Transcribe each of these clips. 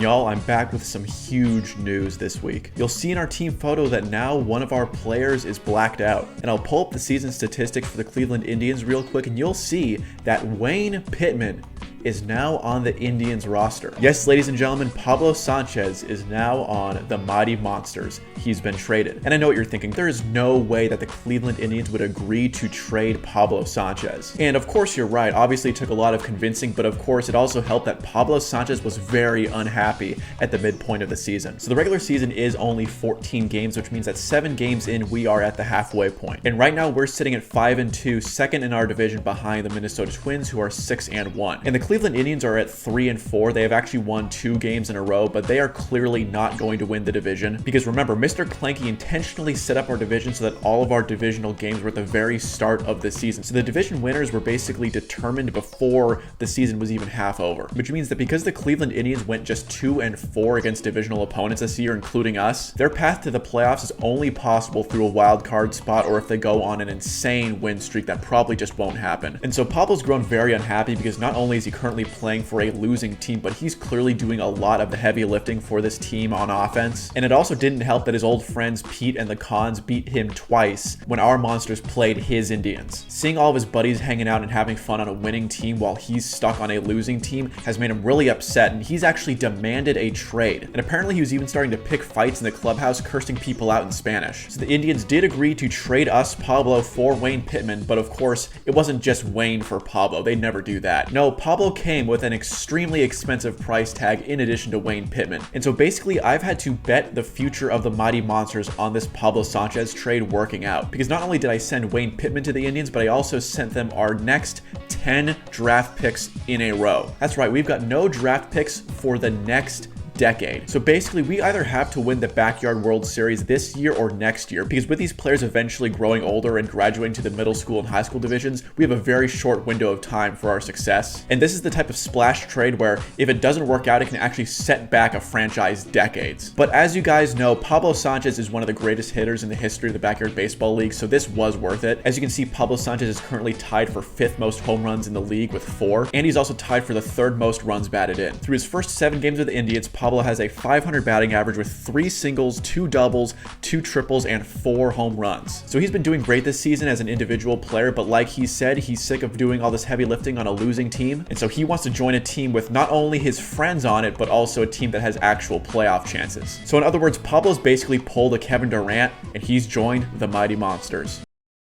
Y'all, I'm back with some huge news this week. You'll see in our team photo that now one of our players is blacked out. And I'll pull up the season statistics for the Cleveland Indians real quick, and you'll see that Wayne Pittman is now on the Indians roster. Yes, ladies and gentlemen, Pablo Sanchez is now on the Mighty Monsters. He's been traded. And I know what you're thinking. There is no way that the Cleveland Indians would agree to trade Pablo Sanchez. And of course you're right. Obviously it took a lot of convincing, but of course it also helped that Pablo Sanchez was very unhappy at the midpoint of the season. So the regular season is only 14 games, which means that 7 games in, we are at the halfway point. And right now we're sitting at 5-2, second in our division behind the Minnesota Twins, who are 6-1. And the Cleveland Indians are at 3-4. They have actually won 2 games in a row, but they are clearly not going to win the division because remember, Mr. Clanky intentionally set up our division so that all of our divisional games were at the very start of the season. So the division winners were basically determined before the season was even half over, which means that because the Cleveland Indians went just 2-4 against divisional opponents this year, including us, their path to the playoffs is only possible through a wild card spot or if they go on an insane win streak that probably just won't happen. And so Pablo's grown very unhappy because not only is he currently playing for a losing team, but he's clearly doing a lot of the heavy lifting for this team on offense. And it also didn't help that his old friends Pete and the Cons beat him twice when our Monsters played his Indians. Seeing all of his buddies hanging out and having fun on a winning team while he's stuck on a losing team has made him really upset, and he's actually demanded a trade. And apparently he was even starting to pick fights in the clubhouse, cursing people out in Spanish. So the Indians did agree to trade us Pablo for Wayne Pittman, but of course it wasn't just Wayne for Pablo. They never do that. No, Pablo came with an extremely expensive price tag in addition to Wayne Pittman. And so basically I've had to bet the future of the Mighty Monsters on this Pablo Sanchez trade working out, because not only did I send Wayne Pittman to the Indians, but I also sent them our next 10 draft picks in a row. That's right, we've got no draft picks for the next decade. So basically we either have to win the Backyard World Series this year or next year, because with these players eventually growing older and graduating to the middle school and high school divisions, we have a very short window of time for our success. And this is the type of splash trade where if it doesn't work out, it can actually set back a franchise decades. But as you guys know, Pablo Sanchez is one of the greatest hitters in the history of the Backyard Baseball League, so this was worth it. As you can see, Pablo Sanchez is currently tied for 5th most home runs in the league with 4, and he's also tied for the 3rd most runs batted in. Through his first 7 games with the Indians, Pablo has a 500 batting average with 3 singles, 2 doubles, 2 triples, and 4 home runs. So he's been doing great this season as an individual player, but like he said, he's sick of doing all this heavy lifting on a losing team, and so he wants to join a team with not only his friends on it, but also a team that has actual playoff chances. So in other words, Pablo's basically pulled a Kevin Durant, and he's joined the Mighty Monsters.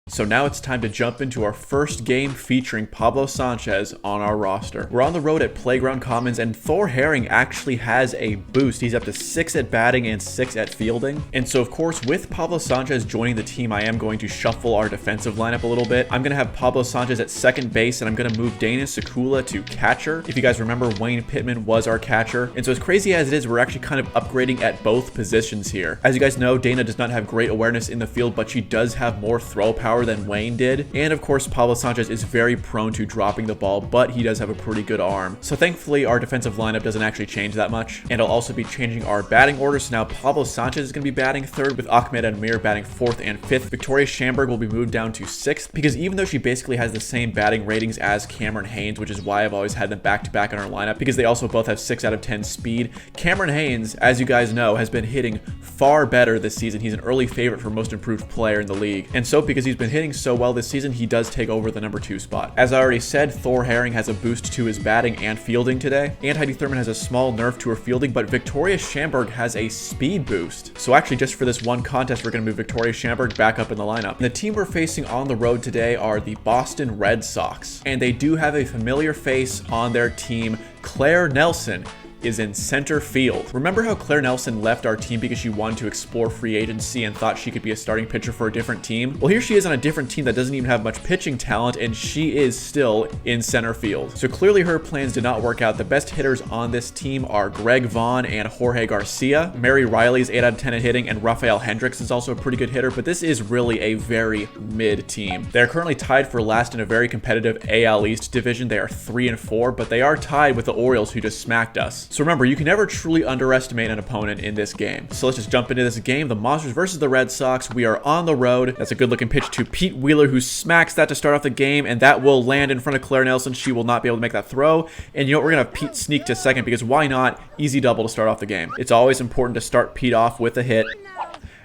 So now it's time to jump into our first game featuring Pablo Sanchez on our roster. We're on the road at Playground Commons, and Thor Herring actually has a boost. He's up to 6 at batting and 6 at fielding. And so of course, with Pablo Sanchez joining the team, I am going to shuffle our defensive lineup a little bit. I'm going to have Pablo Sanchez at second base, and I'm going to move Dana Sekula to catcher. If you guys remember, Wayne Pittman was our catcher. And so as crazy as it is, we're actually kind of upgrading at both positions here. As you guys know, Dana does not have great awareness in the field, but she does have more throw power than Wayne did. And of course, Pablo Sanchez is very prone to dropping the ball, but he does have a pretty good arm. So thankfully, our defensive lineup doesn't actually change that much. And I'll also be changing our batting order. So now Pablo Sanchez is going to be batting 3rd, with Ahmed Amir batting 4th and 5th. Victoria Schamberg will be moved down to 6th, because even though she basically has the same batting ratings as Cameron Haynes, which is why I've always had them back-to-back in our lineup, because they also both have 6 out of 10 speed, Cameron Haynes, as you guys know, has been hitting far better this season. He's an early favorite for most improved player in the league. And so because he's been hitting so well this season, he does take over the number 2 spot. As I already said, Thor Herring has a boost to his batting and fielding today, and Heidi Thurman has a small nerf to her fielding, but Victoria Schamberg has a speed boost. So actually, just for this one contest, we're going to move Victoria Schamberg back up in the lineup. And the team we're facing on the road today are the Boston Red Sox, and they do have a familiar face on their team. Claire Nelson is in center field. Remember how Claire Nelson left our team because she wanted to explore free agency and thought she could be a starting pitcher for a different team? Well, here she is on a different team that doesn't even have much pitching talent, and she is still in center field. So clearly her plans did not work out. The best hitters on this team are Greg Vaughn and Jorge Garcia. Mary Riley's 8 out of 10 at hitting, and Rafael Hendricks is also a pretty good hitter, but this is really a very mid team. They're currently tied for last in a very competitive AL East division. They are 3-4, but they are tied with the Orioles, who just smacked us. So remember, you can never truly underestimate an opponent in this game. So let's just jump into this game. The Monsters versus the Red Sox. We are on the road. That's a good looking pitch to Pete Wheeler, who smacks that to start off the game, and that will land in front of Claire Nelson. She will not be able to make that throw. And you know what? We're going to have Pete sneak to second because why not? Easy double to start off the game. It's always important to start Pete off with a hit.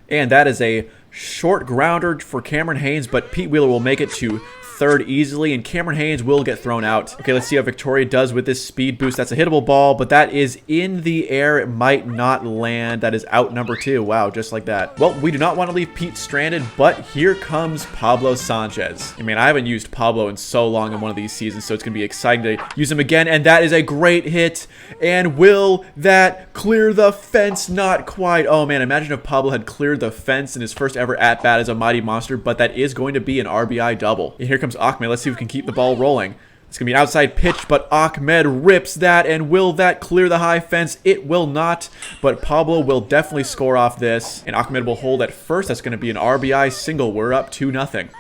And that is a short grounder for Cameron Haynes, but Pete Wheeler will make it to third easily, and Cameron Haynes will get thrown out. Okay, let's see how Victoria does with this speed boost. That's a hittable ball, but that is in the air. It might not land. That is out number 2. Wow, just like that. Well, we do not want to leave Pete stranded, but here comes Pablo Sanchez. I mean, I haven't used Pablo in so long in one of these seasons, so it's going to be exciting to use him again, and that is a great hit. And will that clear the fence? Not quite. Oh man, imagine if Pablo had cleared the fence in his first ever at-bat as a Mighty Monster, but that is going to be an RBI double. And here comes Ahmed. Let's see if we can keep the ball rolling. It's going to be an outside pitch, but Ahmed rips that, and will that clear the high fence? It will not, but Pablo will definitely score off this, and Ahmed will hold at first. That's going to be an RBI single. We're up 2-0.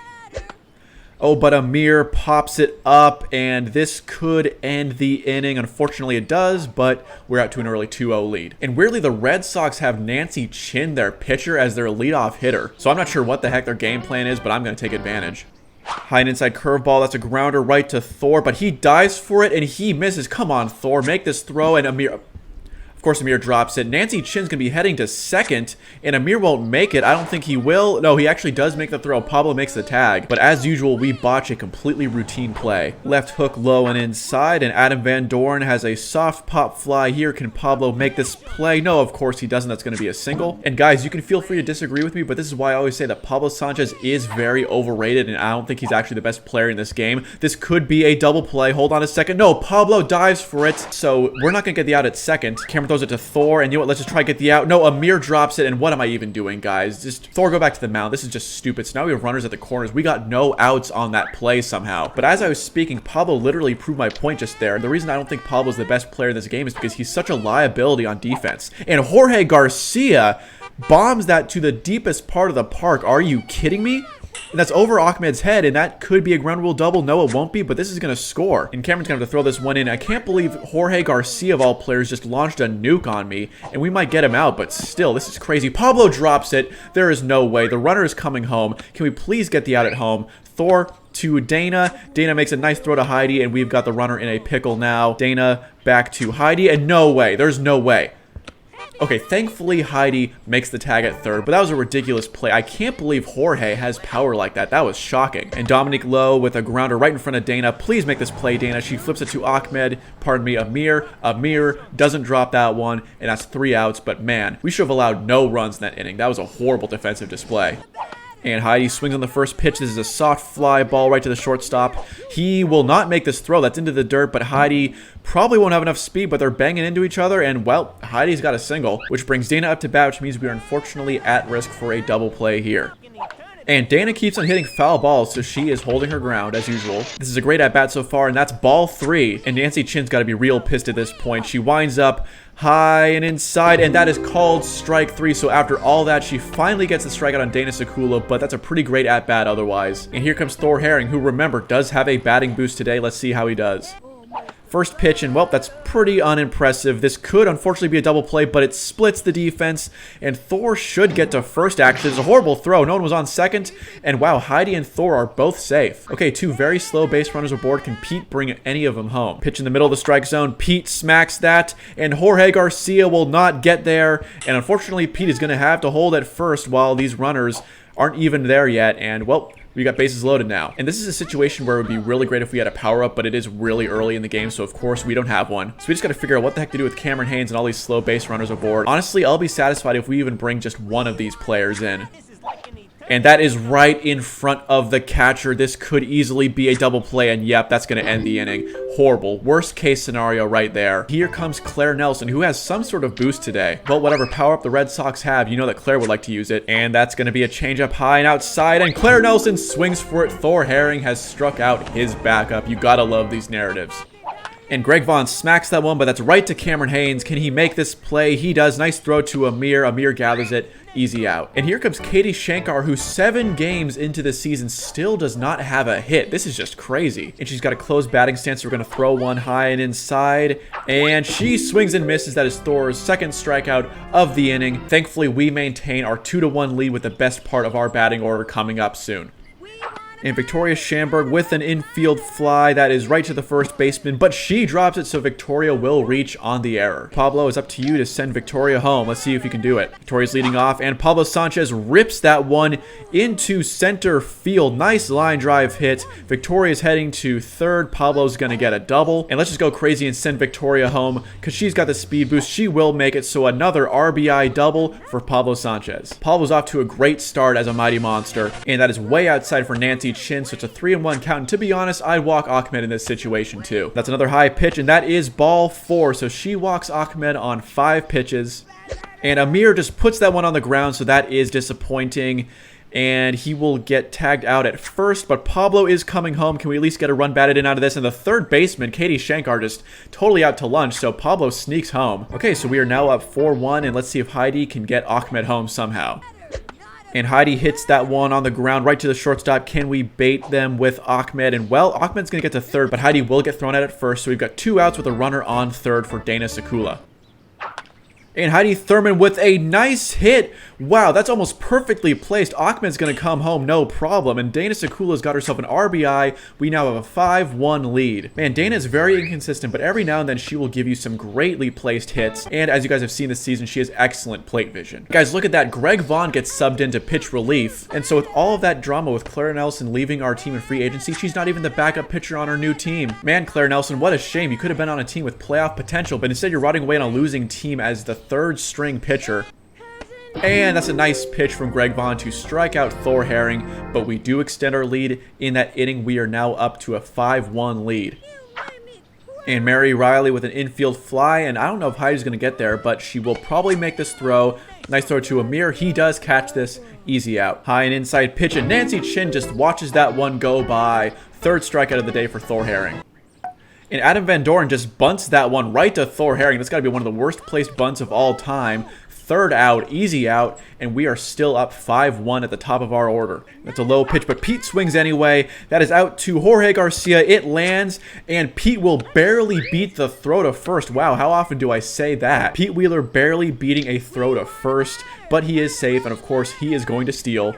Oh, but Amir pops it up, and this could end the inning. Unfortunately, it does, but we're out to an early 2-0 lead. And weirdly, the Red Sox have Nancy Chin, their pitcher, as their leadoff hitter. So I'm not sure what the heck their game plan is, but I'm going to take advantage. High and inside curveball. That's a grounder right to Thor, but he dives for it, and he misses. Come on, Thor, make this throw, and Amir... Of course, Amir drops it. Nancy Chin's going to be heading to second, and Amir won't make it. I don't think he will. No, he actually does make the throw. Pablo makes the tag. But as usual, we botch a completely routine play. Left hook low and inside, and Adam Van Doren has a soft pop fly here. Can Pablo make this play? No, of course he doesn't. That's going to be a single. And guys, you can feel free to disagree with me, but this is why I always say that Pablo Sanchez is very overrated, and I don't think he's actually the best player in this game. This could be a double play. Hold on a second. No, Pablo dives for it, so we're not going to get the out at second. Cameron throws it to Thor, and you know what? Let's just try to get the out. No, Amir drops it, and what am I even doing, guys? Just Thor, go back to the mound. This is just stupid. So now we have runners at the corners. We got no outs on that play somehow. But as I was speaking, Pablo literally proved my point just there. The reason I don't think Pablo's the best player in this game is because he's such a liability on defense. And Jorge Garcia bombs that to the deepest part of the park. Are you kidding me? And that's over Ahmed's head, and that could be a ground rule double. No, it won't be, but this is going to score. And Cameron's going to have to throw this one in. I can't believe Jorge Garcia, of all players, just launched a nuke on me, and we might get him out, but still, this is crazy. Pablo drops it. There is no way. The runner is coming home. Can we please get the out at home? Thor to Dana. Dana makes a nice throw to Heidi, and we've got the runner in a pickle now. Dana back to Heidi, and no way. There's no way. Okay, thankfully Heidi makes the tag at third, but that was a ridiculous play. I can't believe Jorge has power like that. That was shocking. And Dominique Lowe with a grounder right in front of Dana. Please make this play, Dana. She flips it to Ahmed. Pardon me, Amir. Amir doesn't drop that one, and that's 3 outs. But man, we should have allowed no runs in that inning. That was a horrible defensive display. And Heidi swings on the first pitch. This is a soft fly ball right to the shortstop. He will not make this throw. That's into the dirt, but Heidi probably won't have enough speed, but they're banging into each other, and, well, Heidi's got a single, which brings Dana up to bat, which means we are unfortunately at risk for a double play here. And Dana keeps on hitting foul balls, so she is holding her ground, as usual. This is a great at-bat so far, and that's ball 3. And Nancy Chin's got to be real pissed at this point. She winds up high and inside, and that is called strike 3. So after all that, she finally gets the strikeout on Dana Sakula, but that's a pretty great at-bat otherwise. And here comes Thor Herring, who, remember, does have a batting boost today. Let's see how he does. First pitch, and well, that's pretty unimpressive. This could unfortunately be a double play, but it splits the defense, and Thor should get to first, actually. It's a horrible throw. No one was on second, and wow, Heidi and Thor are both safe. Okay, 2 very slow base runners aboard. Can Pete bring any of them home? Pitch in the middle of the strike zone. Pete smacks that, and Jorge Garcia will not get there, and unfortunately, Pete is going to have to hold at first while these runners aren't even there yet, and well, we got bases loaded now. And this is a situation where it would be really great if we had a power-up, but it is really early in the game, so of course we don't have one. So we just got to figure out what the heck to do with Cameron Haynes and all these slow base runners aboard. Honestly, I'll be satisfied if we even bring just one of these players in. And that is right in front of the catcher. This could easily be a double play, and yep, that's going to end the inning. Horrible. Worst case scenario right there. Here comes Claire Nelson, who has some sort of boost today. But whatever power up the Red Sox have, you know that Claire would like to use it. And that's going to be a changeup high and outside, and Claire Nelson swings for it. Thor Herring has struck out his backup. You gotta love these narratives. And Greg Vaughn smacks that one, but that's right to Cameron Haynes. Can he make this play? He does. Nice throw to Amir. Amir gathers it. Easy out. And here comes Katie Shankar, who 7 games into the season still does not have a hit. This is just crazy. And she's got a closed batting stance, so we're going to throw one high and inside. And she swings and misses. That is Thor's second strikeout of the inning. Thankfully, we maintain our 2-1 lead with the best part of our batting order coming up soon. And Victoria Schamberg with an infield fly that is right to the first baseman, but she drops it, so Victoria will reach on the error. Pablo, is up to you to send Victoria home. Let's see if you can do it. Victoria's leading off, and Pablo Sanchez rips that one into center field. Nice line drive hit. Victoria's heading to third. Pablo's going to get a double. And let's just go crazy and send Victoria home because she's got the speed boost. She will make it, so another RBI double for Pablo Sanchez. Pablo's off to a great start as a mighty monster, and that is way outside for Nancy Chin, so it's a 3-1 count. And to be honest, I'd walk Ahmed in this situation too. That's another high pitch, and that is ball 4. So she walks Ahmed on 5 pitches. And Amir just puts that one on the ground, so that is disappointing. And he will get tagged out at first, but Pablo is coming home. Can we at least get a run batted in out of this? And the third baseman, Katie Shankar, just totally out to lunch, so Pablo sneaks home. Okay, so we are now up 4-1, and let's see if Heidi can get Ahmed home somehow. And Heidi hits that one on the ground right to the shortstop. Can we bait them with Ahmed? And well, Ahmed's going to get to third, but Heidi will get thrown out at first. So we've got 2 outs with a runner on third for Dana Sakula. And Heidi Thurman with a nice hit. Wow, that's almost perfectly placed. Ahmed's going to come home, no problem. And Dana Sakula's got herself an RBI. We now have a 5-1 lead. Man, Dana is very inconsistent, but every now and then she will give you some greatly placed hits. And as you guys have seen this season, she has excellent plate vision. Guys, look at that. Greg Vaughn gets subbed into pitch relief. And so with all of that drama with Claire Nelson leaving our team in free agency, she's not even the backup pitcher on her new team. Man, Claire Nelson, what a shame. You could have been on a team with playoff potential, but instead you're riding away on a losing team as the third string pitcher. And that's a nice pitch from Greg Vaughn to strike out Thor Herring, but we do extend our lead in that inning. We are now up to a 5-1 lead. And Mary Riley with an infield fly, and I don't know if Heidi's going to get there, but she will probably make this throw. Nice throw to Amir. He does catch this. Easy out. High and inside pitch, and Nancy Chin just watches that one go by. Third strikeout of the day for Thor Herring. And Adam Van Doren just bunts that one right to Thor Herring. That's got to be one of the worst placed bunts of all time. Third out, easy out, and we are still up 5-1 at the top of our order. That's a low pitch, but Pete swings anyway. That is out to Jorge Garcia. It lands, and Pete will barely beat the throw to first. Wow, how often do I say that? Pete Wheeler barely beating a throw to first, but he is safe, and of course, he is going to steal.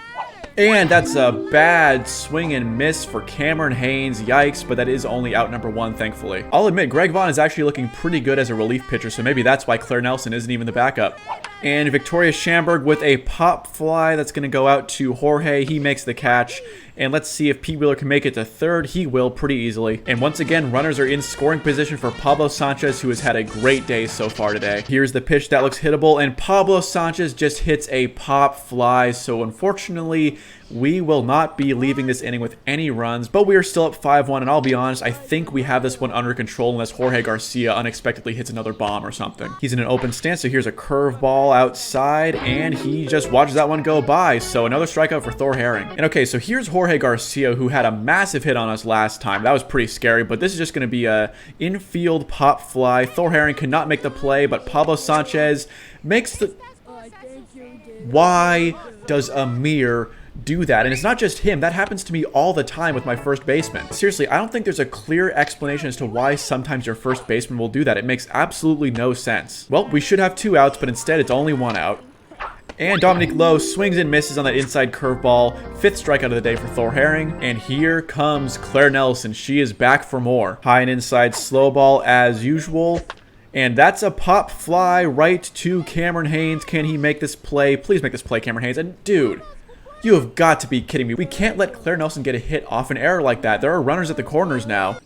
And that's a bad swing and miss for Cameron Haynes. Yikes, but that is only out number 1, thankfully. I'll admit, Greg Vaughn is actually looking pretty good as a relief pitcher, so maybe that's why Claire Nelson isn't even the backup. And Victoria Schamberg with a pop fly that's going to go out to Jorge. He makes the catch. And let's see if Pete Wheeler can make it to third. He will pretty easily. And once again, runners are in scoring position for Pablo Sanchez, who has had a great day so far today. Here's the pitch that looks hittable, and Pablo Sanchez just hits a pop fly. So unfortunately, we will not be leaving this inning with any runs, but we are still up 5-1, and I'll be honest, I think we have this one under control unless Jorge Garcia unexpectedly hits another bomb or something. He's in an open stance, so here's a curveball outside, and he just watches that one go by. So another strikeout for Thor Herring. And okay, so here's Jorge Garcia, who had a massive hit on us last time. That was pretty scary, but this is just going to be a infield pop fly. Thor Herring cannot make the play, but Pablo Sanchez makes the... Why does Amir do that? And it's not just him. That happens to me all the time with my first baseman. Seriously, I don't think there's a clear explanation as to why sometimes your first baseman will do that. It makes absolutely no sense. Well, we should have 2 outs, but instead it's only 1 out. And Dominique Lowe swings and misses on that inside curveball. 5th strikeout of the day for Thor Herring. And here comes Claire Nelson. She is back for more. High and inside slow ball as usual. And that's a pop fly right to Cameron Haynes. Can he make this play? Please make this play, Cameron Haynes. And dude, you have got to be kidding me. We can't let Claire Nelson get a hit off an error like that. There are runners at the corners now.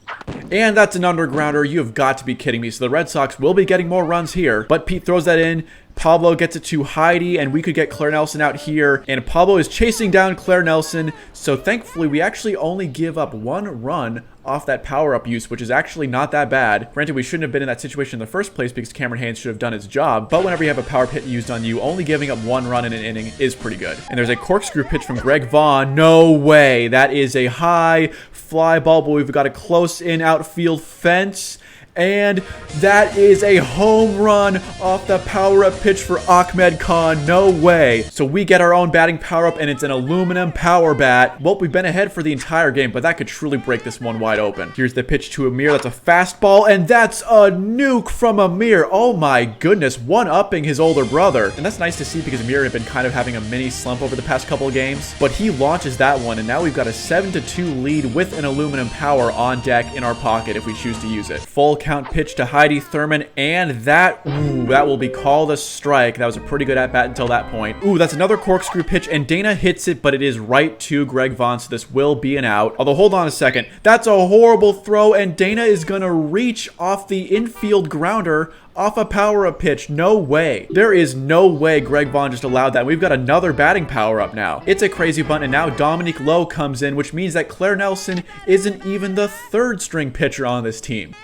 And that's an undergrounder. You have got to be kidding me. So the Red Sox will be getting more runs here. But Pete throws that in. Pablo gets it to Heidi, and we could get Claire Nelson out here. And Pablo is chasing down Claire Nelson. So thankfully, we actually only give up 1 run off that power-up use, which is actually not that bad. Granted, we shouldn't have been in that situation in the first place because Cameron Haynes should have done his job. But whenever you have a power hit used on you, only giving up 1 run in an inning is pretty good. And there's a corkscrew pitch from Greg Vaughn. No way. That is a high fly ball, but we've got a close in outfield fence. And that is a home run off the power-up pitch for Ahmed Khan. No way. So we get our own batting power-up, and it's an aluminum power bat. Well, we've been ahead for the entire game, but that could truly break this one wide open. Here's the pitch to Amir. That's a fastball, and that's a nuke from Amir. Oh my goodness, one-upping his older brother. And that's nice to see because Amir had been kind of having a mini slump over the past couple of games. But he launches that one, and now we've got a 7-2 lead with an aluminum power on deck in our pocket if we choose to use it. Full count pitch to Heidi Thurman, and that will be called a strike. That was a pretty good at-bat until that point. Ooh, that's another corkscrew pitch, and Dana hits it, but it is right to Greg Vaughn, so this will be an out. Although, hold on a second. That's a horrible throw, and Dana is gonna reach off the infield grounder off a power-up pitch. No way. There is no way Greg Vaughn just allowed that. We've got another batting power-up now. It's a crazy bunt, and now Dominique Lowe comes in, which means that Claire Nelson isn't even the third-string pitcher on this team.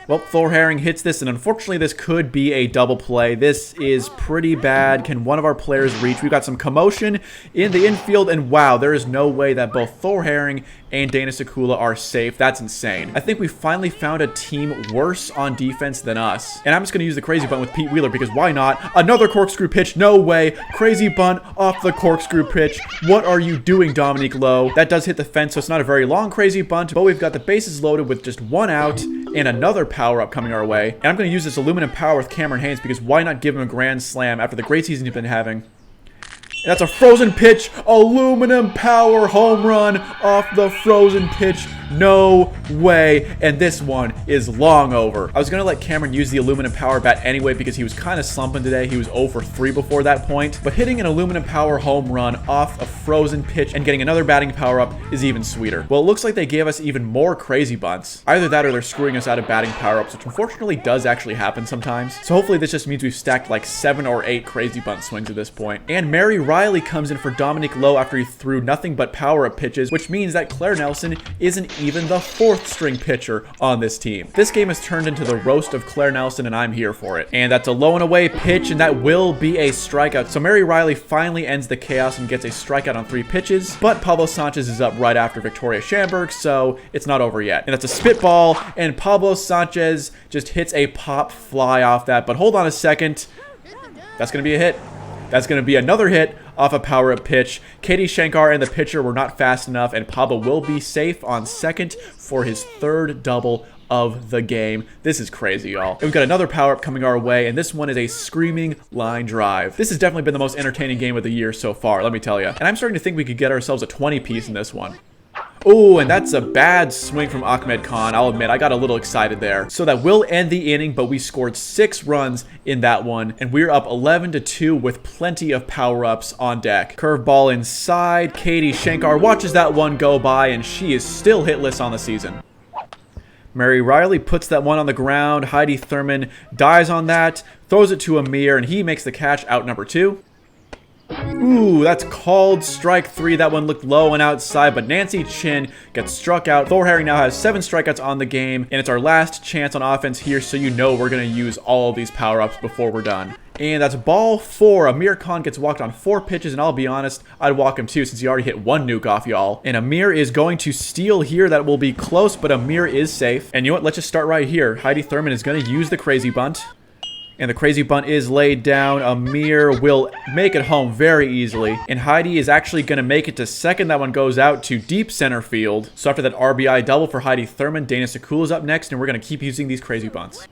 Well, Thor Herring hits this, and unfortunately this could be a double play. This is pretty bad. Can one of our players reach? We've got some commotion in the infield, and wow, there is no way that both Thor Herring and Dana Sakula are safe. That's insane. I think we finally found a team worse on defense than us. And I'm just going to use the crazy bunt with Pete Wheeler because why not? Another corkscrew pitch. No way. Crazy bunt off the corkscrew pitch. What are you doing, Dominique Lowe? That does hit the fence, so it's not a very long crazy bunt, but we've got the bases loaded with just one out and another power-up coming our way. And I'm going to use this aluminum power with Cameron Haynes because why not give him a grand slam after the great season he's been having? And that's a frozen pitch, aluminum power home run off the frozen pitch. No way. And this one is long over. I was going to let Cameron use the aluminum power bat anyway because he was kind of slumping today. He was 0 for 3 before that point. But hitting an aluminum power home run off a frozen pitch and getting another batting power up is even sweeter. Well, it looks like they gave us even more crazy bunts. Either that or they're screwing us out of batting power ups, which unfortunately does actually happen sometimes. So hopefully this just means we've stacked like 7 or 8 crazy bunt swings at this point. And Mary Riley comes in for Dominique Lowe after he threw nothing but power up pitches, which means that Claire Nelson isn't even the 4th string pitcher on this team. This game has turned into the roast of Claire Nelson, and I'm here for it. And that's a low and away pitch, and that will be a strikeout. So Mary Riley finally ends the chaos and gets a strikeout on 3 pitches, but Pablo Sanchez is up right after Victoria Schamberg, so it's not over yet. And that's a spitball, and Pablo Sanchez just hits a pop fly off that. But hold on a second. That's going to be a hit. That's going to be another hit off a power-up pitch. Katie Shankar and the pitcher were not fast enough, and Pablo will be safe on second for his 3rd double of the game. This is crazy, y'all. And we've got another power-up coming our way, and this one is a screaming line drive. This has definitely been the most entertaining game of the year so far, let me tell you. And I'm starting to think we could get ourselves a 20-piece in this one. Oh, and that's a bad swing from Ahmed Khan. I'll admit, I got a little excited there. So that will end the inning, but we scored 6 runs in that one, and we're up 11-2 with plenty of power-ups on deck. Curveball inside. Katie Shankar watches that one go by, and she is still hitless on the season. Mary Riley puts that one on the ground. Heidi Thurman dives on that, throws it to Amir, and he makes the catch, out number 2. Ooh, that's called strike 3. That one looked low and outside, but Nancy Chin gets struck out. Thor Herring now has 7 strikeouts on the game, and it's our last chance on offense here, so you know we're going to use all of these power-ups before we're done. And that's ball 4. Amir Khan gets walked on 4 pitches, and I'll be honest, I'd walk him too since he already hit 1 nuke off y'all. And Amir is going to steal here. That will be close, but Amir is safe. And you know what? Let's just start right here. Heidi Thurman is going to use the crazy bunt. And the crazy bunt is laid down. Amir will make it home very easily. And Heidi is actually going to make it to second. That one goes out to deep center field. So after that RBI double for Heidi Thurman, Dana Sakula is up next, and we're going to keep using these crazy bunts.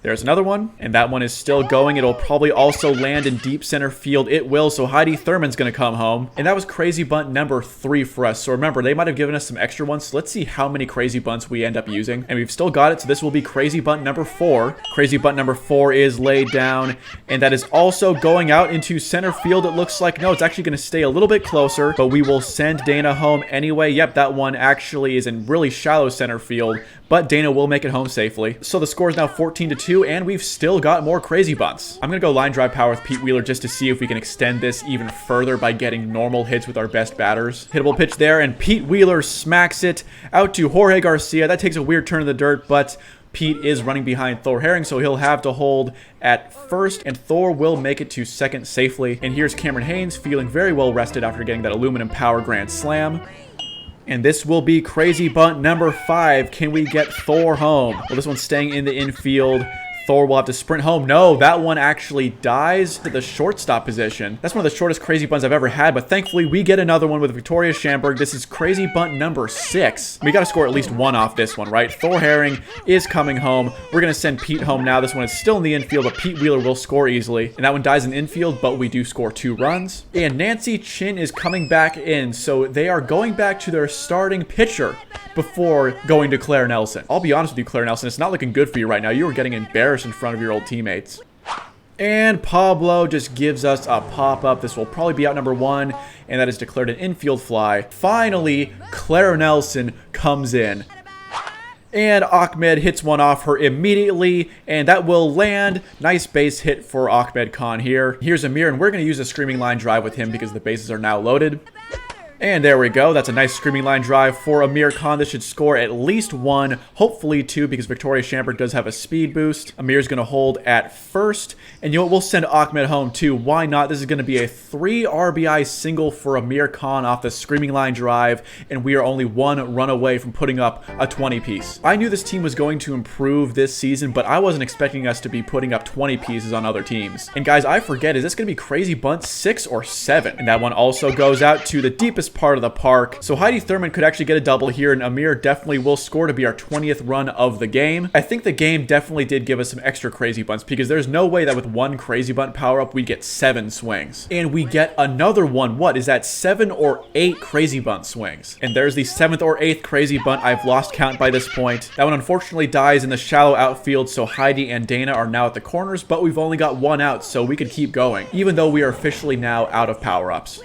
There's another one, and that one is still going. It'll probably also land in deep center field. It will, so Heidi Thurman's going to come home. And that was crazy bunt number 3 for us. So remember, they might have given us some extra ones. So let's see how many crazy bunts we end up using. And we've still got it, so this will be crazy bunt number 4. Crazy bunt number 4 is laid down, and that is also going out into center field. It looks like, no, it's actually going to stay a little bit closer, but we will send Dana home anyway. Yep, that one actually is in really shallow center field, but Dana will make it home safely. So the score is now 14-2, and we've still got more crazy bunts. I'm going to go line drive power with Pete Wheeler just to see if we can extend this even further by getting normal hits with our best batters. Hittable pitch there, and Pete Wheeler smacks it out to Jorge Garcia. That takes a weird turn in the dirt, but Pete is running behind Thor Herring, so he'll have to hold at first, and Thor will make it to second safely. And here's Cameron Haynes feeling very well rested after getting that aluminum power grand slam. And this will be crazy bunt number 5. Can we get Thor home? Well, this one's staying in the infield. Thor will have to sprint home. No, that one actually dies to the shortstop position. That's one of the shortest crazy bunts I've ever had, but thankfully we get another one with Victoria Schamberg. This is crazy bunt number 6. We got to score at least 1 off this one, right? Thor Herring is coming home. We're going to send Pete home now. This one is still in the infield, but Pete Wheeler will score easily. And that one dies in the infield, but we do score 2 runs. And Nancy Chin is coming back in, so they are going back to their starting pitcher before going to Claire Nelson. I'll be honest with you, Claire Nelson, it's not looking good for you right now. You are getting embarrassed in front of your old teammates. And Pablo just gives us a pop-up. This will probably be out number 1, and that is declared an infield fly. Finally, Claire Nelson comes in. And Ahmed hits one off her immediately, and that will land. Nice base hit for Ahmed Khan here. Here's Amir, and we're going to use a screaming line drive with him because the bases are now loaded. And there we go. That's a nice screaming line drive for Amir Khan. This should score at least 1, hopefully 2, because Victoria Schamberg does have a speed boost. Amir's going to hold at first. And you know what? We'll send Ahmed home too. Why not? This is going to be a 3 RBI single for Amir Khan off the screaming line drive. And we are only 1 run away from putting up a 20-piece. I knew this team was going to improve this season, but I wasn't expecting us to be putting up 20 pieces on other teams. And guys, I forget, is this going to be crazy bunt 6 or 7? And that one also goes out to the deepest part of the park. So Heidi Thurman could actually get a double here, and Amir definitely will score to be our 20th run of the game. I think the game definitely did give us some extra crazy bunts, because there's no way that with 1 crazy bunt power up we get 7 swings. And we get another one. What is that? 7 or 8 crazy bunt swings. And there's the 7th or 8th crazy bunt. I've lost count by this point. That one unfortunately dies in the shallow outfield, so Heidi and Dana are now at the corners, but we've only got 1 out, so we could keep going, even though we are officially now out of power-ups.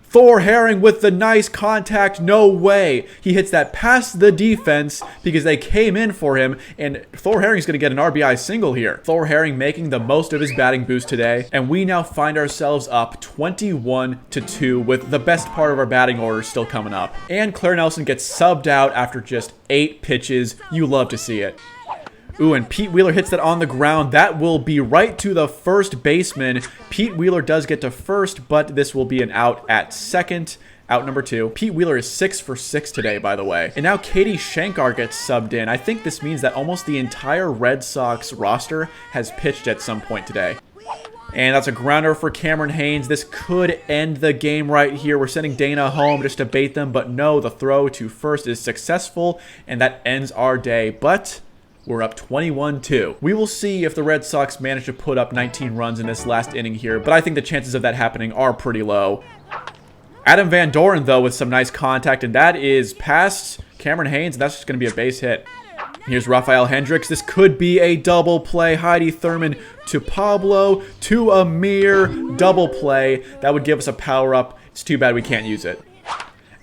Thor Herring with the nice contact. No way. He hits that past the defense because they came in for him, and Thor Herring's going to get an RBI single here. Thor Herring making the most of his batting boost today, and we now find ourselves up 21-2 with the best part of our batting order still coming up. And Claire Nelson gets subbed out after just 8 pitches. You love to see it. Ooh, and Pete Wheeler hits that on the ground. That will be right to the first baseman. Pete Wheeler does get to first, but this will be an out at second. Out number 2. Pete Wheeler is 6 for 6 today, by the way. And now Katie Shankar gets subbed in. I think this means that almost the entire Red Sox roster has pitched at some point today. And that's a grounder for Cameron Haynes. This could end the game right here. We're sending Dana home just to bait them, but no, the throw to first is successful, and that ends our day. But we're up 21-2. We will see if the Red Sox manage to put up 19 runs in this last inning here, but I think the chances of that happening are pretty low. Adam Van Doren, though, with some nice contact, and that is past Cameron Haynes, and that's just going to be a base hit. Here's Rafael Hendricks. This could be a double play. Heidi Thurman to Pablo, to Amir, double play. That would give us a power-up. It's too bad we can't use it.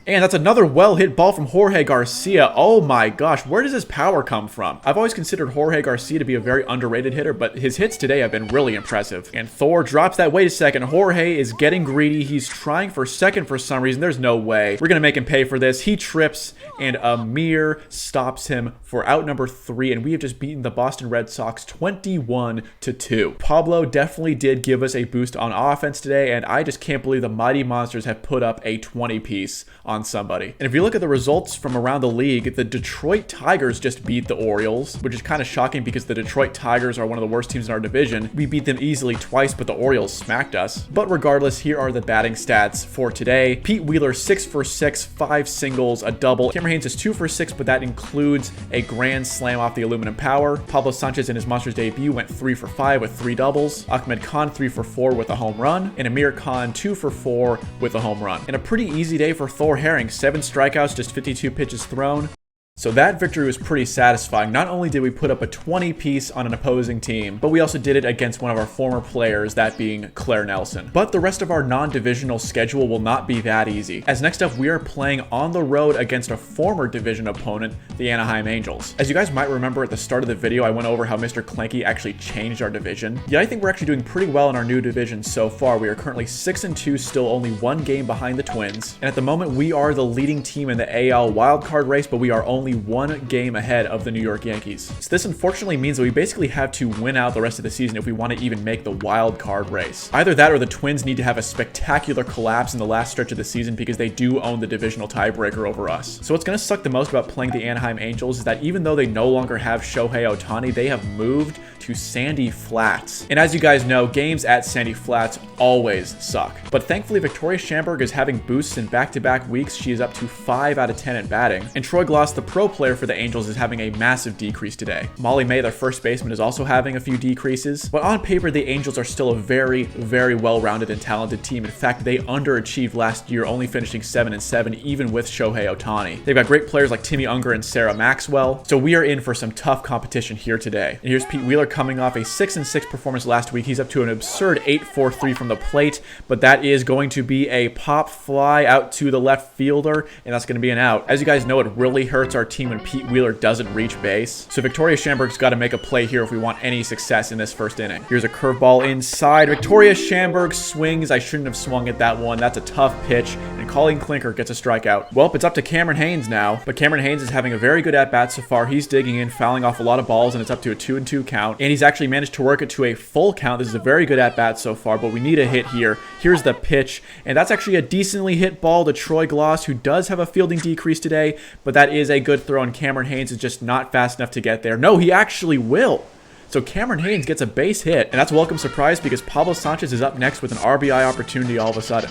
And that's another well-hit ball from Jorge Garcia. Oh my gosh, where does his power come from? I've always considered Jorge Garcia to be a very underrated hitter, but his hits today have been really impressive. And Thor drops that. Wait a second. Jorge is getting greedy. He's trying for second for some reason. There's no way. We're going to make him pay for this. He trips, and Amir stops him for out number 3, and we have just beaten the Boston Red Sox 21-2. Pablo definitely did give us a boost on offense today, and I just can't believe the Mighty Monsters have put up a 20-piece on somebody. And if you look at the results from around the league, the Detroit Tigers just beat the Orioles, which is kind of shocking because the Detroit Tigers are one of the worst teams in our division. We beat them easily twice, but the Orioles smacked us. But regardless, here are the batting stats for today. Pete Wheeler 6 for 6, 5 singles, a double. Cameron Haynes is 2 for 6, but that includes a grand slam off the aluminum power. Pablo Sanchez in his Monsters debut went 3 for 5 with 3 doubles. Ahmed Khan 3 for 4 with a home run, and Amir Khan 2 for 4 with a home run. And a pretty easy day for Thor Herring. 7 strikeouts, just 52 pitches thrown. So that victory was pretty satisfying. Not only did we put up a 20-piece on an opposing team, but we also did it against one of our former players, that being Claire Nelson. But the rest of our non-divisional schedule will not be that easy, as next up we are playing on the road against a former division opponent, the Anaheim Angels. As you guys might remember at the start of the video, I went over how Mr. Clanky actually changed our division. Yeah, I think we're actually doing pretty well in our new division so far. We are currently 6-2, still only 1 game behind the Twins. And at the moment, we are the leading team in the AL wildcard race, but we are only only 1 game ahead of the New York Yankees. So this unfortunately means that we basically have to win out the rest of the season if we want to even make the wild card race. Either that or the Twins need to have a spectacular collapse in the last stretch of the season because they do own the divisional tiebreaker over us. So what's going to suck the most about playing the Anaheim Angels is that even though they no longer have Shohei Ohtani, they have moved to Sandy Flats. And as you guys know, games at Sandy Flats always suck. But thankfully, Victoria Schamberg is having boosts in back-to-back weeks. She is up to 5 out of 10 at batting. And Troy Glaus, the pro player for the Angels, is having a massive decrease today. Molly May, their first baseman, is also having a few decreases. But on paper, the Angels are still a very, very well-rounded and talented team. In fact, they underachieved last year, only finishing 7-7, even with Shohei Ohtani. They've got great players like Timmy Unger and Sarah Maxwell. So we are in for some tough competition here today. And here's Pete Wheeler coming off a 6-6 performance last week. He's up to an absurd 8-4-3 from the plate, but that is going to be a pop fly out to the left fielder, and that's going to be an out. As you guys know, it really hurts our team when Pete Wheeler doesn't reach base. So Victoria Schamberg's got to make a play here if we want any success in this first inning. Here's a curveball inside. Victoria Schamberg swings. I shouldn't have swung at that one. That's a tough pitch, and Colleen Clinker gets a strikeout. Well, it's up to Cameron Haynes now, but Cameron Haynes is having a very good at-bat so far. He's digging in, fouling off a lot of balls, and it's up to a 2-2 count, and he's actually managed to work it to a full count. This is a very good at-bat so far, but we need a hit here. Here's the pitch, and that's actually a decently hit ball to Troy Glaus, who does have a fielding decrease today, but that is a good throw, and Cameron Haynes is just not fast enough to get there. No, he actually will. So Cameron Haynes gets a base hit, and that's a welcome surprise because Pablo Sanchez is up next with an RBI opportunity all of a sudden.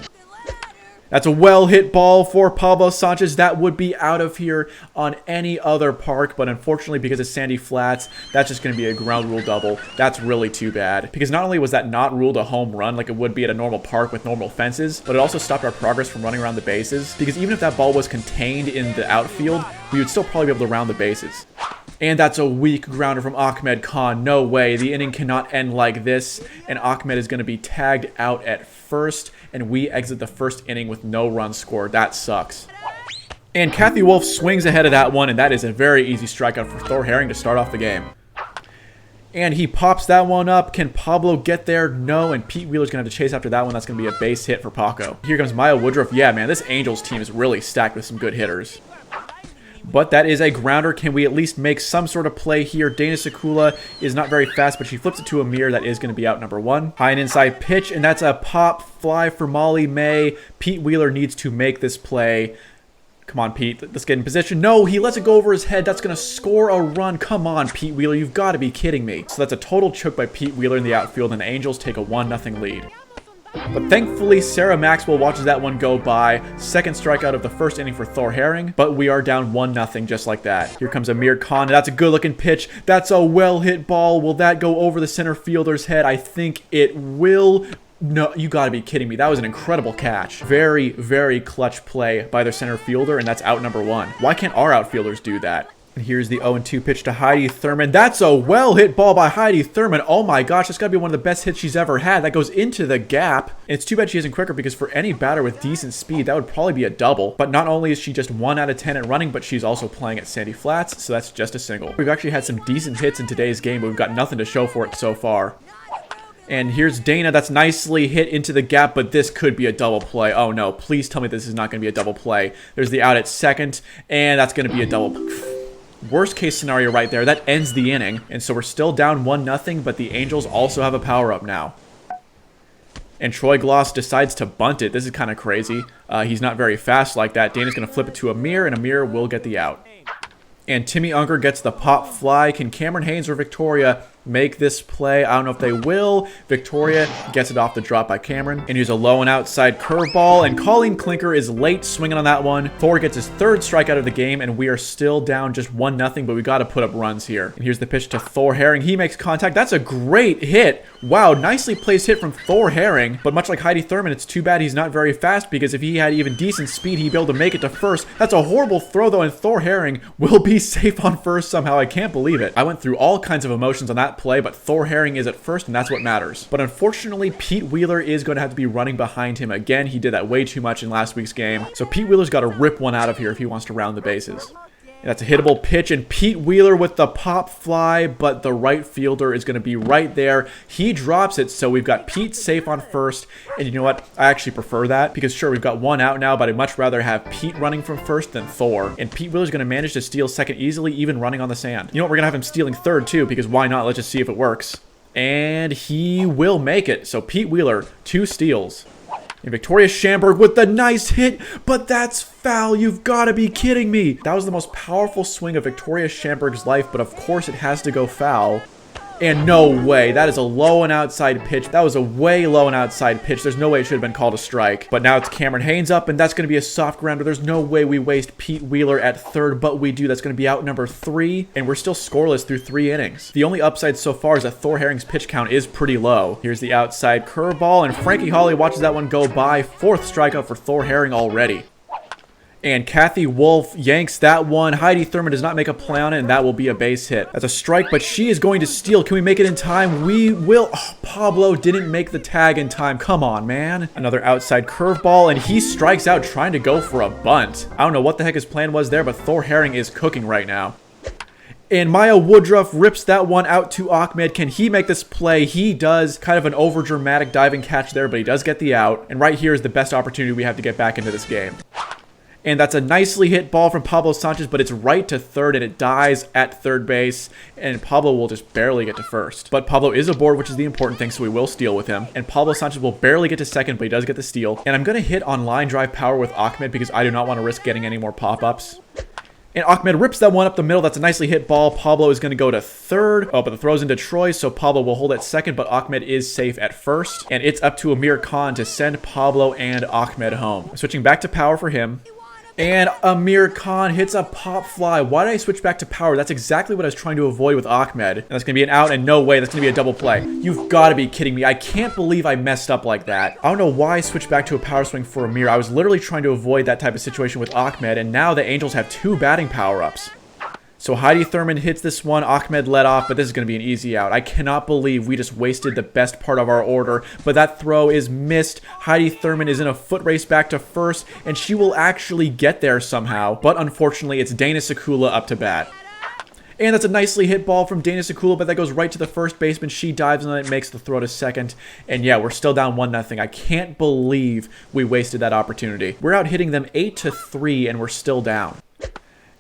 That's a well-hit ball for Pablo Sanchez. That would be out of here on any other park, but unfortunately, because it's Sandy Flats, that's just going to be a ground rule double. That's really too bad, because not only was that not ruled a home run like it would be at a normal park with normal fences, but it also stopped our progress from running around the bases, because even if that ball was contained in the outfield, we would still probably be able to round the bases. And that's a weak grounder from Ahmed Khan. No way. The inning cannot end like this. And Ahmed is going to be tagged out at first. And we exit the first inning with no runs scored. That sucks. And Kathy Wolf swings ahead of that one. And that is a very easy strikeout for Thor Herring to start off the game. And he pops that one up. Can Pablo get there? No. And Pete Wheeler's going to have to chase after that one. That's going to be a base hit for Paco. Here comes Maya Woodruff. Yeah, man, this Angels team is really stacked with some good hitters. But that is a grounder. Can we at least make some sort of play here? Dana Sekula is not very fast, but she flips it to Amir. That is going to be out number 1. High and inside pitch, and that's a pop fly for Molly May. Pete Wheeler needs to make this play. Come on, Pete. Let's get in position. No, he lets it go over his head. That's going to score a run. Come on, Pete Wheeler. You've got to be kidding me. So that's a total choke by Pete Wheeler in the outfield, and the Angels take a 1-0 lead. But thankfully, Sarah Maxwell watches that one go by. Second strikeout of the first inning for Thor Herring. But we are down 1-0 just like that. Here comes Amir Khan. That's a good-looking pitch. That's a well-hit ball. Will that go over the center fielder's head? I think it will. No, you gotta be kidding me. That was an incredible catch. Very, very clutch play by their center fielder, and that's out number 1. Why can't our outfielders do that? And here's the 0-2 pitch to Heidi Thurman. That's a well-hit ball by Heidi Thurman. Oh my gosh, that's got to be one of the best hits she's ever had. That goes into the gap. And it's too bad she isn't quicker because for any batter with decent speed, that would probably be a double. But not only is she just 1 out of 10 at running, but she's also playing at Sandy Flats, so that's just a single. We've actually had some decent hits in today's game, but we've got nothing to show for it so far. And here's Dana. That's nicely hit into the gap, but this could be a double play. Oh no, please tell me this is not going to be a double play. There's the out at second, and that's going to be a double. Worst case scenario right there. That ends the inning. And so we're still down 1-0, but the Angels also have a power-up now. And Troy Glaus decides to bunt it. This is kind of crazy. He's not very fast like that. Dana's going to flip it to Amir, and Amir will get the out. And Timmy Unger gets the pop fly. Can Cameron Haynes or Victoria make this play? I don't know if they will. Victoria gets it off the drop by Cameron. And here's a low and outside curveball. And Colleen Clinker is late swinging on that one. Thor gets his 3rd strikeout of the game. And we are still down just 1-0. But we got to put up runs here. And here's the pitch to Thor Herring. He makes contact. That's a great hit. Wow, nicely placed hit from Thor Herring. But much like Heidi Thurman, it's too bad he's not very fast. Because if he had even decent speed, he'd be able to make it to first. That's a horrible throw though. And Thor Herring will be safe on first somehow. I can't believe it. I went through all kinds of emotions on that play, but Thor Herring is at first, and that's what matters. But unfortunately, Pete Wheeler is going to have to be running behind him again. He did that way too much in last week's game. So Pete Wheeler's got to rip one out of here if he wants to round the bases. And that's a hittable pitch, and Pete Wheeler with the pop fly, but the right fielder is going to be right there. He drops it, so we've got Pete safe on first, and you know what? I actually prefer that, because sure, we've got one out now, but I'd much rather have Pete running from first than Thor. And Pete Wheeler's going to manage to steal second easily, even running on the sand. You know what? We're going to have him stealing third, too, because why not? Let's just see if it works. And he will make it. So Pete Wheeler, 2 steals. And Victoria Schamberg with the nice hit, but that's foul. You've got to be kidding me. That was the most powerful swing of Victoria Schamberg's life, but of course it has to go foul. And no way. That is a low and outside pitch. That was a way low and outside pitch. There's no way it should have been called a strike. But now it's Cameron Haynes up, and that's going to be a soft grounder. There's no way we waste Pete Wheeler at third, but we do. That's going to be out number 3, and we're still scoreless through 3 innings. The only upside so far is that Thor Herring's pitch count is pretty low. Here's the outside curveball, and Frankie Hawley watches that one go by. 4th strikeout for Thor Herring already. And Kathy Wolf yanks that one. Heidi Thurman does not make a play on it, and that will be a base hit. That's a strike, but she is going to steal. Can we make it in time? We will. Oh, Pablo didn't make the tag in time. Come on, man. Another outside curveball, and he strikes out trying to go for a bunt. I don't know what the heck his plan was there, but Thor Herring is cooking right now. And Maya Woodruff rips that one out to Ahmed. Can he make this play? He does. Kind of an over-dramatic diving catch there, but he does get the out. And right here is the best opportunity we have to get back into this game. And that's a nicely hit ball from Pablo Sanchez, but it's right to third, and it dies at third base, and Pablo will just barely get to first. But Pablo is aboard, which is the important thing, so we will steal with him. And Pablo Sanchez will barely get to second, but he does get the steal. And I'm going to hit on line drive power with Ahmed because I do not want to risk getting any more pop-ups. And Ahmed rips that one up the middle. That's a nicely hit ball. Pablo is going to go to third. Oh, but the throw's into Troy, so Pablo will hold at second, but Ahmed is safe at first. And it's up to Amir Khan to send Pablo and Ahmed home. Switching back to power for him. And Amir Khan hits a pop fly. Why did I switch back to power? That's exactly what I was trying to avoid with Ahmed. And that's going to be an out, and no way. That's going to be a double play. You've got to be kidding me. I can't believe I messed up like that. I don't know why I switched back to a power swing for Amir. I was literally trying to avoid that type of situation with Ahmed, and now the Angels have 2 batting power-ups. So Heidi Thurman hits this one. Ahmed let off, but this is going to be an easy out. I cannot believe we just wasted the best part of our order, but that throw is missed. Heidi Thurman is in a foot race back to first, and she will actually get there somehow, but unfortunately, it's Dana Sekula up to bat. And that's a nicely hit ball from Dana Sekula, but that goes right to the first baseman. She dives and then it makes the throw to second. And yeah, we're still down 1-0. I can't believe we wasted that opportunity. We're out hitting them 8-3, and we're still down.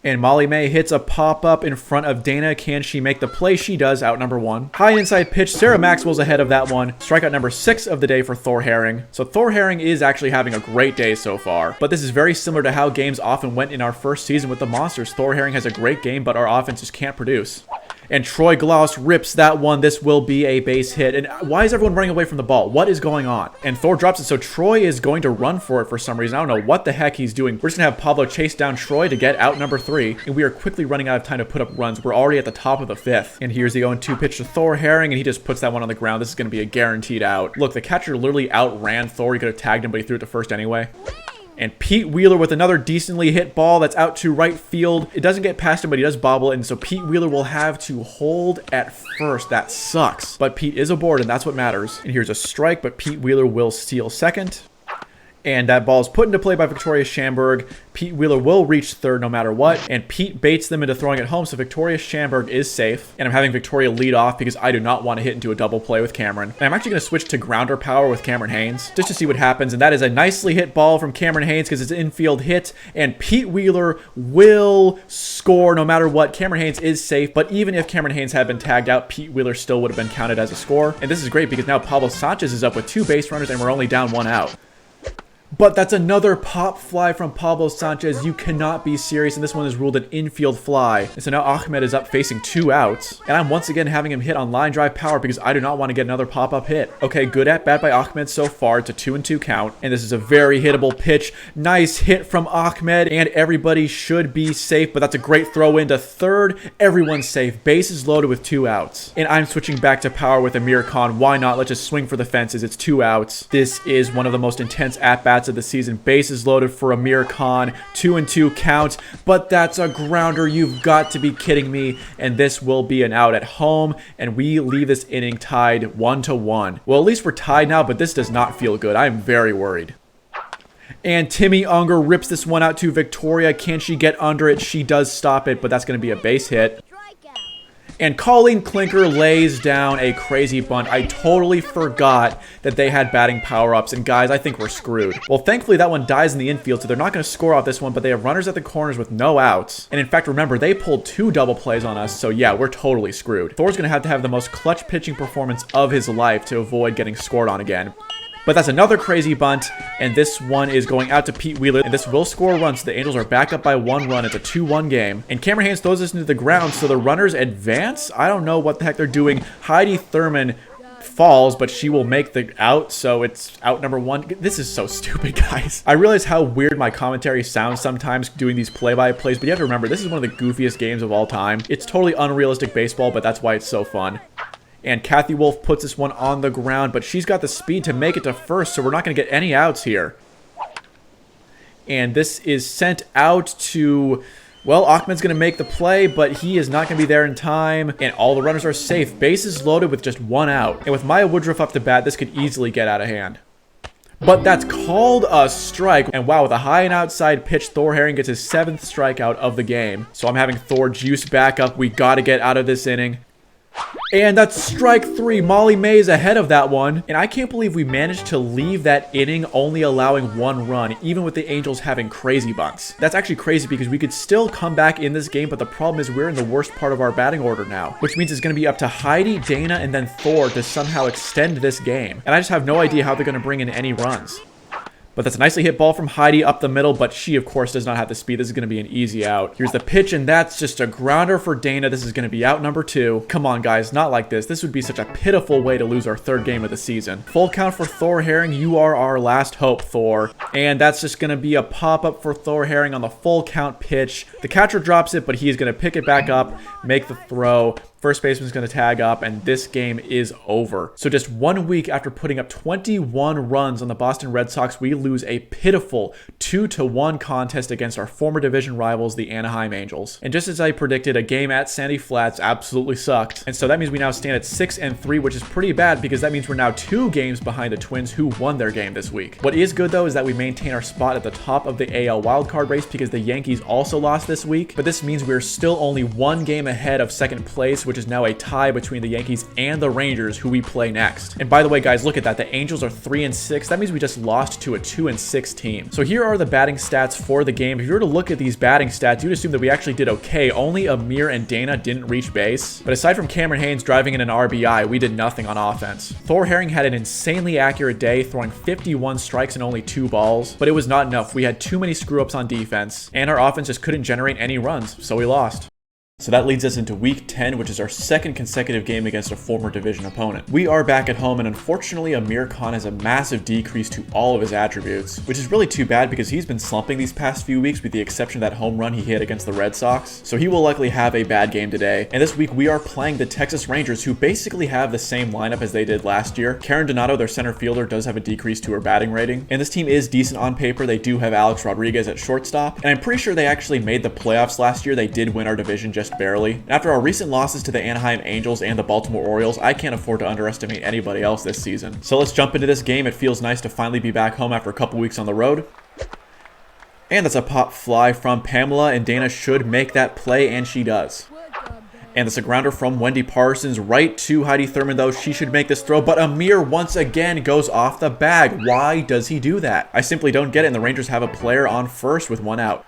And Molly May hits a pop-up in front of Dana. Can she make the play? She does, out number 1. High inside pitch. Sarah Maxwell's ahead of that one. Strikeout number 6 of the day for Thor Herring. So Thor Herring is actually having a great day so far. But this is very similar to how games often went in our first season with the Monsters. Thor Herring has a great game, but our offense just can't produce. And Troy Glaus rips that one. This will be a base hit. And why is everyone running away from the ball? What is going on? And Thor drops it, so Troy is going to run for it for some reason. I don't know what the heck he's doing. We're just going to have Pablo chase down Troy to get out number 3. And we are quickly running out of time to put up runs. We're already at the top of the 5th. And here's the 0-2 pitch to Thor Herring, and he just puts that one on the ground. This is going to be a guaranteed out. Look, the catcher literally outran Thor. He could have tagged him, but he threw it to first anyway. And Pete Wheeler with another decently hit ball that's out to right field. It doesn't get past him, but he does bobble it. And so Pete Wheeler will have to hold at first. That sucks. But Pete is aboard, and that's what matters. And here's a strike, but Pete Wheeler will steal second. And that ball is put into play by Victoria Schamberg. Pete Wheeler will reach third no matter what. And Pete baits them into throwing it home, so Victoria Schamberg is safe. And I'm having Victoria lead off because I do not want to hit into a double play with Cameron. And I'm actually going to switch to grounder power with Cameron Haynes just to see what happens. And that is a nicely hit ball from Cameron Haynes because it's an infield hit. And Pete Wheeler will score no matter what. Cameron Haynes is safe, but even if Cameron Haynes had been tagged out, Pete Wheeler still would have been counted as a score. And this is great because now Pablo Sanchez is up with 2 base runners and we're only down 1 out. But that's another pop fly from Pablo Sanchez. You cannot be serious, and this one is ruled an infield fly. And so now Ahmed is up facing 2 outs, and I'm once again having him hit on line drive power because I do not want to get another pop-up hit. Okay, good at bat by Ahmed so far. It's a 2-2 count, and this is a very hittable pitch. Nice hit from Ahmed, and everybody should be safe, but that's a great throw into third. Everyone's safe. Bases loaded with 2 outs. And I'm switching back to power with Amir Khan. Why not? Let's just swing for the fences. It's 2 outs. This is one of the most intense at-bats of the season. Bases loaded for Amir Khan. 2-2 count, but that's a grounder. You've got to be kidding me. And this will be an out at home, and we leave this inning tied 1-1. Well, at least we're tied now, but this does not feel good. I am very worried. And Timmy Unger rips this one out to Victoria. Can she get under it? She does stop it, but that's going to be a base hit. And Colleen Clinker lays down a crazy bunt. I totally forgot that they had batting power-ups. And guys, I think we're screwed. Well, thankfully that one dies in the infield, so they're not going to score off this one, but they have runners at the corners with no outs. And in fact, remember, they pulled 2 double plays on us, so yeah, we're totally screwed. Thor's going to have the most clutch pitching performance of his life to avoid getting scored on again. But that's another crazy bunt, and this one is going out to Pete Wheeler, and this will score a run, so the Angels are back up by 1 run. It's a 2-1 game, and Cameron Haynes throws this into the ground, so the runners advance. I don't know what the heck they're doing. Heidi Thurman falls, but she will make the out, so it's out number 1. This is so stupid, guys. I realize how weird my commentary sounds sometimes doing these play-by-plays, but you have to remember, this is one of the goofiest games of all time. It's totally unrealistic baseball, but that's why it's so fun. And Kathy Wolf puts this one on the ground, but she's got the speed to make it to first, so we're not going to get any outs here. And this is sent out to... Well, Achman's going to make the play, but he is not going to be there in time. And all the runners are safe. Bases loaded with just 1 out. And with Maya Woodruff up to bat, this could easily get out of hand. But that's called a strike. And wow, with a high and outside pitch, Thor Herring gets his 7th strikeout of the game. So I'm having Thor juice back up. We got to get out of this inning. And that's strike 3. Molly Mays ahead of that one. And I can't believe we managed to leave that inning only allowing 1 run, even with the Angels having crazy bunts. That's actually crazy because we could still come back in this game, but the problem is we're in the worst part of our batting order now, which means it's going to be up to Heidi, Dana, and then Thor to somehow extend this game. And I just have no idea how they're going to bring in any runs. But that's a nicely hit ball from Heidi up the middle, but she, of course, does not have the speed. This is going to be an easy out. Here's the pitch, and that's just a grounder for Dana. This is going to be out number 2. Come on, guys, not like this. This would be such a pitiful way to lose our 3rd game of the season. Full count for Thor Herring. You are our last hope, Thor. And that's just going to be a pop-up for Thor Herring on the full count pitch. The catcher drops it, but he's going to pick it back up, make the throw. First baseman's going to tag up, and this game is over. So just 1 week after putting up 21 runs on the Boston Red Sox, we lose a pitiful 2-1 contest against our former division rivals, the Anaheim Angels. And just as I predicted, a game at Sandy Flats absolutely sucked. And so that means we now stand at 6-3, which is pretty bad because that means we're now 2 games behind the Twins, who won their game this week. What is good, though, is that we maintain our spot at the top of the AL wildcard race because the Yankees also lost this week. But this means we're still only 1 game ahead of 2nd place, which is now a tie between the Yankees and the Rangers, who we play next. And by the way, guys, look at that. The Angels are 3-6. That means we just lost to a 2-6 team. So here are the batting stats for the game. If you were to look at these batting stats, you'd assume that we actually did okay. Only Amir and Dana didn't reach base. But aside from Cameron Haynes driving in an RBI, we did nothing on offense. Thor Herring had an insanely accurate day, throwing 51 strikes and only 2 balls. But it was not enough. We had too many screw-ups on defense, and our offense just couldn't generate any runs, so we lost. So that leads us into week 10, which is our 2nd consecutive game against a former division opponent. We are back at home, and unfortunately, Amir Khan has a massive decrease to all of his attributes, which is really too bad because he's been slumping these past few weeks with the exception of that home run he hit against the Red Sox. So he will likely have a bad game today. And this week, we are playing the Texas Rangers, who basically have the same lineup as they did last year. Karen Donato, their center fielder, does have a decrease to her batting rating. And this team is decent on paper. They do have Alex Rodriguez at shortstop. And I'm pretty sure they actually made the playoffs last year. They did win our division just barely. And after our recent losses to the Anaheim Angels and the Baltimore Orioles, I can't afford to underestimate anybody else this season. So let's jump into this game. It feels nice to finally be back home after a couple weeks on the road. And that's a pop fly from Pamela, and Dana should make that play, and she does. And it's a grounder from Wendy Parsons right to Heidi Thurman, though. She should make this throw, but Amir once again goes off the bag. Why does he do that? I simply don't get it, and the Rangers have a player on first with 1 out.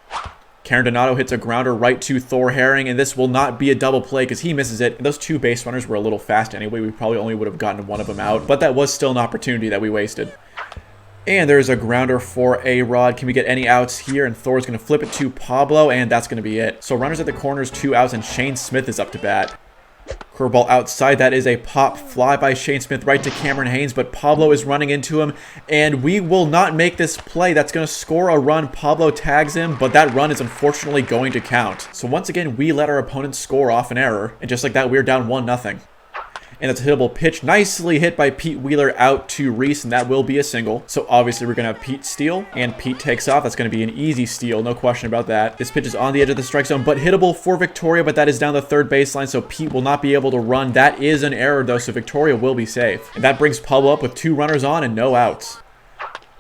Karen Donato hits a grounder right to Thor Herring, and this will not be a double play because he misses it. And those 2 base runners were a little fast anyway. We probably only would have gotten 1 of them out, but that was still an opportunity that we wasted. And there's a grounder for A-Rod. Can we get any outs here? And Thor's going to flip it to Pablo, and that's going to be it. So runners at the corners, 2 outs, and Shane Smith is up to bat. Curveball outside. That is a pop fly by Shane Smith right to Cameron Haynes, but Pablo is running into him, and we will not make this play. That's going to score a run. Pablo tags him, but that run is unfortunately going to count. So once again, we let our opponent score off an error, and just like that, we're down 1-0. And it's a hittable pitch, nicely hit by Pete Wheeler out to Reese, and that will be a single. So obviously we're going to have Pete steal, and Pete takes off. That's going to be an easy steal, no question about that. This pitch is on the edge of the strike zone, but hittable for Victoria, but that is down the 3rd baseline, so Pete will not be able to run. That is an error, though, so Victoria will be safe. And that brings Pablo up with 2 runners on and no outs.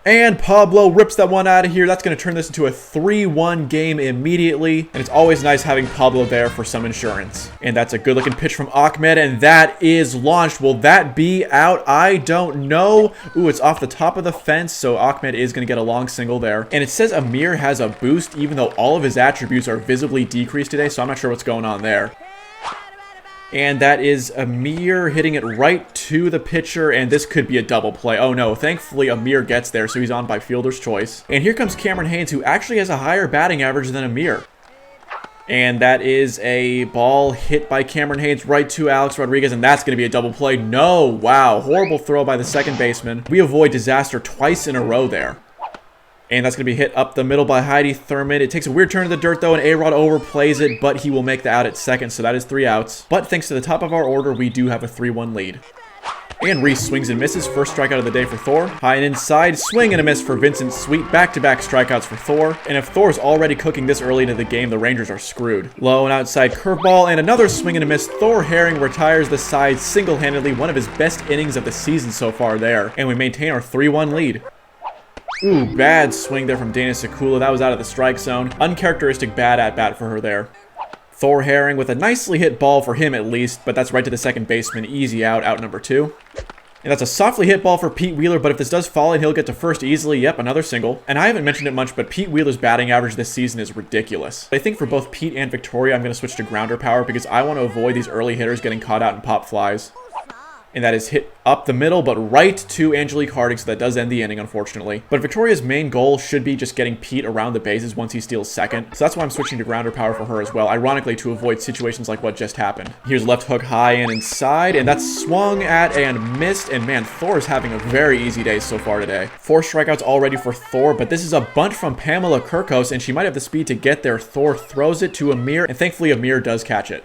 And Pablo rips that one out of here. That's going to turn this into a 3-1 game immediately. And it's always nice having Pablo there for some insurance. And that's a good looking pitch from Ahmed. And that is launched. Will that be out? I don't know. Ooh, it's off the top of the fence. So Ahmed is going to get a long single there. And it says Amir has a boost, even though all of his attributes are visibly decreased today. So I'm not sure what's going on there. And that is Amir hitting it right to the pitcher, and this could be a double play. Oh no, thankfully Amir gets there, so he's on by fielder's choice. And here comes Cameron Haynes, who actually has a higher batting average than Amir. And that is a ball hit by Cameron Haynes right to Alex Rodriguez, and that's going to be a double play. No, wow, horrible throw by the second baseman. We avoid disaster twice in a row there. And that's going to be hit up the middle by Heidi Thurman. It takes a weird turn to the dirt, though, and A-Rod overplays it, but he will make the out at second, so that is 3 outs. But thanks to the top of our order, we do have a 3-1 lead. And Reese swings and misses. First strikeout of the day for Thor. High and inside. Swing and a miss for Vincent Sweet. Back-to-back strikeouts for Thor. And if Thor's already cooking this early into the game, the Rangers are screwed. Low and outside curveball. And another swing and a miss. Thor Herring retires the side single-handedly. One of his best innings of the season so far there. And we maintain our 3-1 lead. Ooh, bad swing there from Dana Sekula. That was out of the strike zone. Uncharacteristic bad at-bat for her there. Thor Herring with a nicely hit ball for him at least, but that's right to the second baseman. Easy out, out number 2. And that's a softly hit ball for Pete Wheeler, but if this does fall in, he'll get to first easily. Yep, another single. And I haven't mentioned it much, but Pete Wheeler's batting average this season is ridiculous. I think for both Pete and Victoria, I'm going to switch to grounder power because I want to avoid these early hitters getting caught out in pop flies. And that is hit up the middle, but right to Angelique Harding, so that does end the inning, unfortunately. But Victoria's main goal should be just getting Pete around the bases once he steals second. So that's why I'm switching to grounder power for her as well, ironically to avoid situations like what just happened. Here's left hook high and inside, and that's swung at and missed. And man, Thor is having a very easy day so far today. 4 strikeouts already for Thor, but this is a bunt from Pamela Kirkos, and she might have the speed to get there. Thor throws it to Amir, and thankfully Amir does catch it.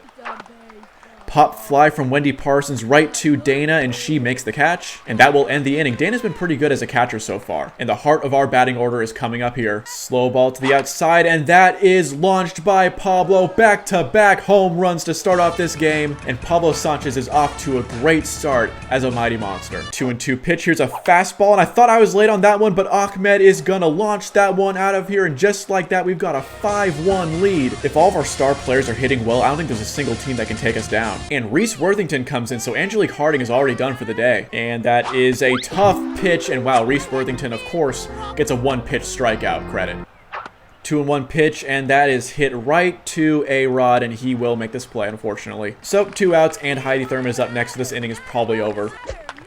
Pop fly from Wendy Parsons right to Dana, and she makes the catch. And that will end the inning. Dana's been pretty good as a catcher so far. And the heart of our batting order is coming up here. Slow ball to the outside, and that is launched by Pablo. Back-to-back home runs to start off this game. And Pablo Sanchez is off to a great start as a mighty monster. 2-2 pitch. Here's a fastball, and I thought I was late on that one, but Ahmed is gonna launch that one out of here. And just like that, we've got a 5-1 lead. If all of our star players are hitting well, I don't think there's a single team that can take us down. And Reese Worthington comes in, so Angelique Harding is already done for the day. And that is a tough pitch, and wow, Reese Worthington, of course, gets a 1-pitch strikeout credit. 2-1 pitch, and that is hit right to A-Rod, and he will make this play, unfortunately. So, 2 outs, and Heidi Thurman is up next, so this inning is probably over.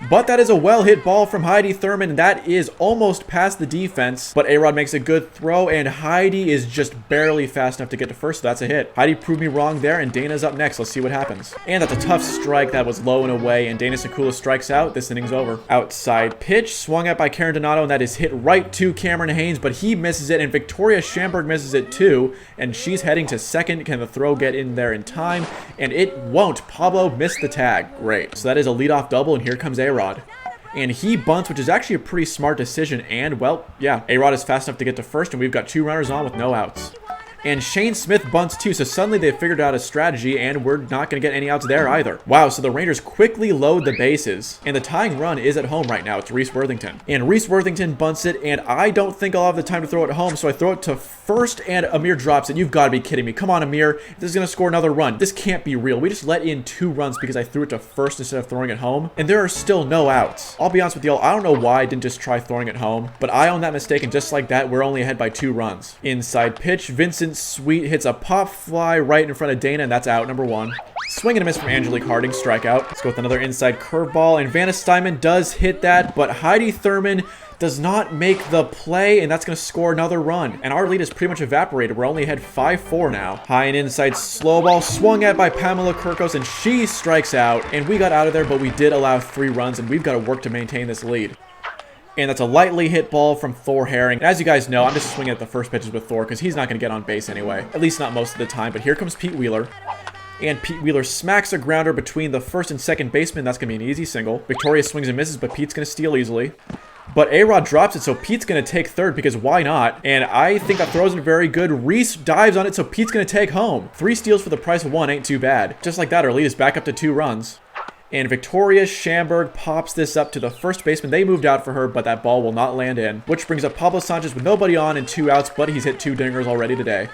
But that is a well-hit ball from Heidi Thurman. That is almost past the defense. But A-Rod makes a good throw, and Heidi is just barely fast enough to get to first, so that's a hit. Heidi proved me wrong there, and Dana's up next. Let's see what happens. And that's a tough strike that was low and away, and Dana Sekula strikes out. This inning's over. Outside pitch, swung at by Karen Donato, and that is hit right to Cameron Haynes, but he misses it, and Victoria Schamberg misses it too, and she's heading to second. Can the throw get in there in time? And it won't. Pablo missed the tag. Great. So that is a leadoff double, and here comes A-Rod. And he bunts, which is actually a pretty smart decision. And, well, yeah, A-Rod is fast enough to get to first, and we've got 2 runners on with no outs. And Shane Smith bunts too, so suddenly they've figured out a strategy, and we're not going to get any outs there either. Wow, so the Rangers quickly load the bases, and the tying run is at home right now. It's Reese Worthington. And Reese Worthington bunts it, and I don't think I'll have the time to throw it home, so I throw it to first, and Amir drops it. You've got to be kidding me. Come on, Amir. This is going to score another run. This can't be real. We just let in 2 runs because I threw it to first instead of throwing it home, and there are still no outs. I'll be honest with y'all, I don't know why I didn't just try throwing it home, but I own that mistake, and just like that, we're only ahead by 2 runs. Inside pitch, Vincent Sweet hits a pop fly right in front of Dana, and that's out, number 1. Swing and a miss from Angelique Harding, strikeout. Let's go with another inside curveball, and Vanna Steinman does hit that, but Heidi Thurman does not make the play, and that's going to score another run. And our lead is pretty much evaporated. We're only ahead 5-4 now. High and inside slow ball, swung at by Pamela Kirkos, and she strikes out. And we got out of there, but we did allow 3 runs, and we've got to work to maintain this lead. And that's a lightly hit ball from Thor Herring. And as you guys know, I'm just swinging at the first pitches with Thor because he's not going to get on base anyway. At least not most of the time. But here comes Pete Wheeler. And Pete Wheeler smacks a grounder between the first and second baseman. That's going to be an easy single. Victoria swings and misses, but Pete's going to steal easily. But A-Rod drops it, so Pete's going to take third because why not? And I think that throw isn't very good. Reese dives on it, so Pete's going to take home. 3 steals for the price of 1 ain't too bad. Just like that, our lead is back up to 2 runs. And Victoria Schamberg pops this up to the first baseman. They moved out for her, but that ball will not land in, which brings up Pablo Sanchez with nobody on and 2 outs, but he's hit 2 dingers already today.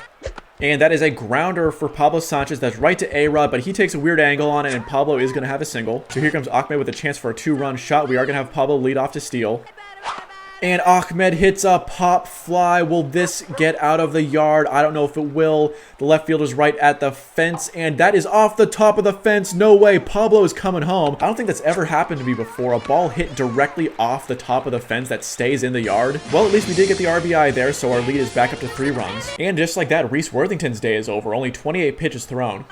And that is a grounder for Pablo Sanchez. That's right to A-Rod, but he takes a weird angle on it, and Pablo is going to have a single. So here comes Ahmed with a chance for a 2-run shot. We are going to have Pablo lead off to steal. And Ahmed hits a pop fly. Will this get out of the yard? I don't know if it will. The left fielder's right at the fence, and that is off the top of the fence. No way. Pablo is coming home. I don't think that's ever happened to me before. A ball hit directly off the top of the fence that stays in the yard. Well, at least we did get the RBI there, so our lead is back up to 3 runs. And just like that, Reese Worthington's day is over. Only 28 pitches thrown.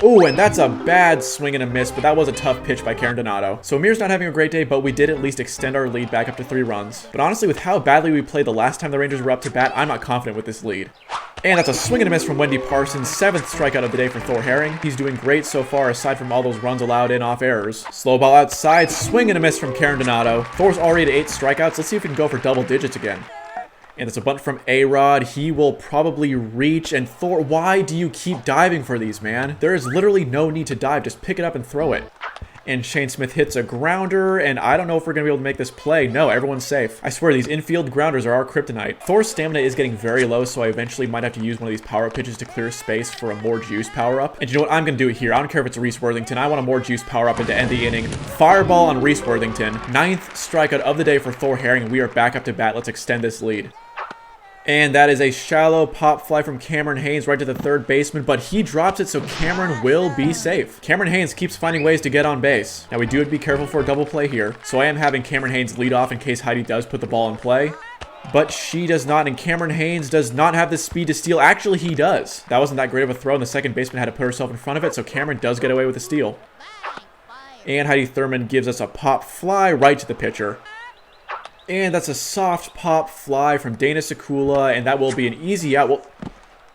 Oh, and that's a bad swing and a miss, but that was a tough pitch by Karen Donato. So Amir's not having a great day, but we did at least extend our lead back up to 3 runs. But honestly, with how badly we played the last time the Rangers were up to bat, I'm not confident with this lead. And that's a swing and a miss from Wendy Parsons, 7th strikeout of the day for Thor Herring. He's doing great so far, aside from all those runs allowed in off errors. Slow ball outside, swing and a miss from Karen Donato. Thor's already at 8 strikeouts. Let's see if we can go for double digits again. And it's a bunt from A-Rod. He will probably reach. And Thor, why do you keep diving for these, man? There is literally no need to dive. Just pick it up and throw it. And Shane Smith hits a grounder, and I don't know if we're going to be able to make this play. No, everyone's safe. I swear, these infield grounders are our kryptonite. Thor's stamina is getting very low, so I eventually might have to use one of these power-up pitches to clear space for a more juice power-up. And you know what? I'm going to do it here. I don't care if it's Reese Worthington. I want a more juice power-up and to end the inning. Fireball on Reese Worthington. 9th strikeout of the day for Thor Herring, and we are back up to bat. Let's extend this lead. And that is a shallow pop fly from Cameron Haynes right to the 3rd baseman, but he drops it, so Cameron will be safe. Cameron Haynes keeps finding ways to get on base. Now, we do have to be careful for a double play here, so I am having Cameron Haynes lead off in case Heidi does put the ball in play. But she does not, and Cameron Haynes does not have the speed to steal. Actually, he does. That wasn't that great of a throw, and the 2nd baseman had to put herself in front of it, so Cameron does get away with the steal. And Heidi Thurman gives us a pop fly right to the pitcher. And that's a soft pop fly from Dana Sekula, and that will be an easy out. Well,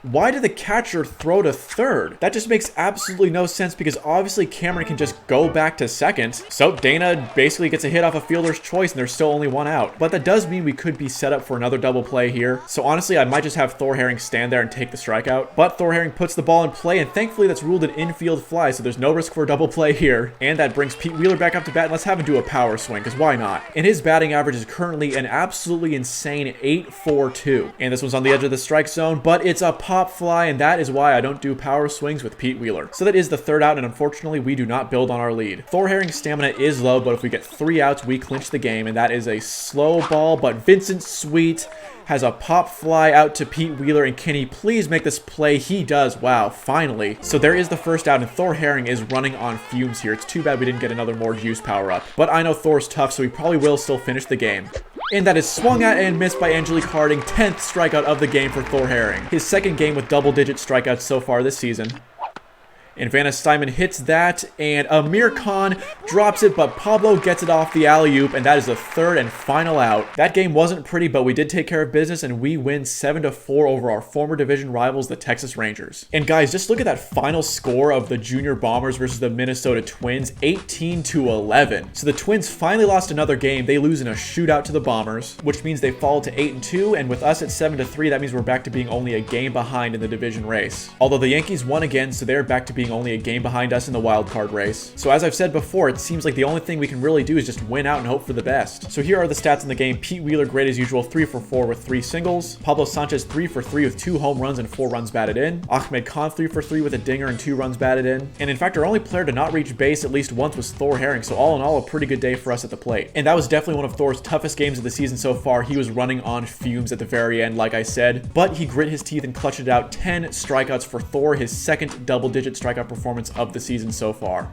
why did the catcher throw to 3rd? That just makes absolutely no sense because obviously Cameron can just go back to 2nd. So Dana basically gets a hit off a fielder's choice and there's still only 1 out. But that does mean we could be set up for another double play here. So honestly, I might just have Thor Herring stand there and take the strikeout. But Thor Herring puts the ball in play, and thankfully that's ruled an infield fly, so there's no risk for a double play here. And that brings Pete Wheeler back up to bat, and let's have him do a power swing, because why not? And his batting average is currently an absolutely insane 8.42. And this one's on the edge of the strike zone, but it's a pop fly, and that is why I don't do power swings with Pete Wheeler. So that is the 3rd out, and unfortunately we do not build on our lead. Thor Herring's stamina is low, but if we get 3 outs, we clinch the game, and that is a slow ball, but Vincent Sweet has a pop fly out to Pete Wheeler, and can he please make this play? He does. Wow, finally. So there is the 1st out, and Thor Herring is running on fumes here. It's too bad we didn't get another more juice power up, but I know Thor's tough, so he probably will still finish the game. And that is swung at and missed by Angelique Harding. 10th strikeout of the game for Thor Herring. His 2nd game with double-digit strikeouts so far this season. And Vanna Steinman hits that, and Amir Khan drops it, but Pablo gets it off the alley-oop, and that is the 3rd and final out. That game wasn't pretty, but we did take care of business, and we win 7-4 over our former division rivals, the Texas Rangers. And guys, just look at that final score of the Junior Bombers versus the Minnesota Twins, 18-11. So the Twins finally lost another game. They lose in a shootout to the Bombers, which means they fall to 8-2, and with us at 7-3, that means we're back to being only a game behind in the division race. Although the Yankees won again, so they're back to being only a game behind us in the wild card race. So as I've said before, it seems like the only thing we can really do is just win out and hope for the best. So here are the stats in the game. Pete Wheeler, great as usual, 3 for 4 with 3 singles. Pablo Sanchez, 3 for 3 with 2 home runs and 4 runs batted in. Ahmed Khan, 3 for 3 with a dinger and 2 runs batted in. And in fact, our only player to not reach base at least once was Thor Herring, so all in all, a pretty good day for us at the plate. And that was definitely one of Thor's toughest games of the season so far. He was running on fumes at the very end, like I said, but he grit his teeth and clutched it out. 10 strikeouts for Thor, his 2nd double-digit strikeout performance of the season so far.